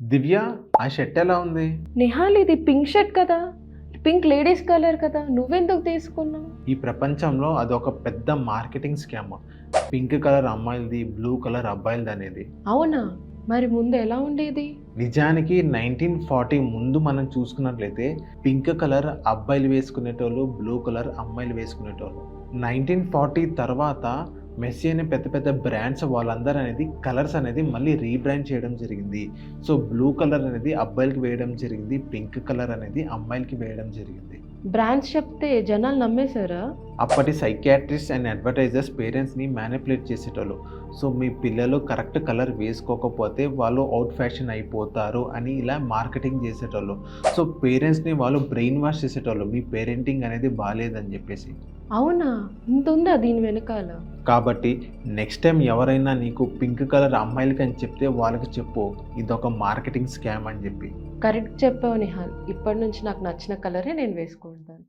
దివ్య, ఆ షర్ట్ ఎలా ఉంది? నిహాల్ ఇది పింక్ షర్ట్ కదా, పింక్ లేడీస్ కలర్ కదా, నువ్వెందుకు తీసుకున్నావు? ఈ ప్రపంచంలో అదొక పెద్ద మార్కెటింగ్ స్కామ్. పింక్ కలర్ అమ్మాయిలది, బ్లూ కలర్ అబ్బాయిలది అనేది. అవునా, మరి ముందు ఎలా ఉండేది? నిజానికి 1940 ముందు మనం చూసుకున్నట్లయితే పింక్ కలర్ అబ్బాయిలు వేసుకునేటోళ్ళు, బ్లూ కలర్ అమ్మాయిలు వేసుకునేటోళ్ళు. 1940 తర్వాత మెస్సీ అనే పెద్ద పెద్ద బ్రాండ్స్ వాళ్ళందరూ అనేది కలర్స్ అనేది మళ్ళీ రీబ్రాండ్ చేయడం జరిగింది. సో బ్లూ కలర్ అనేది అబ్బాయిలకి వేయడం జరిగింది, పింక్ కలర్ అనేది అమ్మాయిలకి వేయడం జరిగింది. బ్రాండ్స్ చెప్తే జనాలు నమ్మేశారా? అప్పటి సైకియాట్రిస్ట్ అండ్ అడ్వర్టైజర్స్ పేరెంట్స్ని మ్యానిపులేట్ చేసేటోళ్ళు. సో మీ పిల్లలు కరెక్ట్ కలర్ వేసుకోకపోతే వాళ్ళు అవుట్ ఫ్యాషన్ అయిపోతారు అని ఇలా మార్కెటింగ్ చేసేటోళ్ళు. సో పేరెంట్స్ని వాళ్ళు బ్రెయిన్ వాష్ చేసేటోళ్ళు, మీ పేరెంటింగ్ అనేది బాగాలేదని చెప్పేసి. అవునా, ఇంత ఉందా దీని వెనకాల? కాబట్టి నెక్స్ట్ టైం ఎవరైనా నీకు పింక్ కలర్ అమ్మాయిలకి అని చెప్తే వాళ్ళకి చెప్పు, ఇదొక మార్కెటింగ్ స్కామ్ అని చెప్పి. కరెక్ట్ చెప్పావు నిహాల్, ఇప్పటి నుంచి నాకు నచ్చిన కలరే నేను వేసుకుంటాను.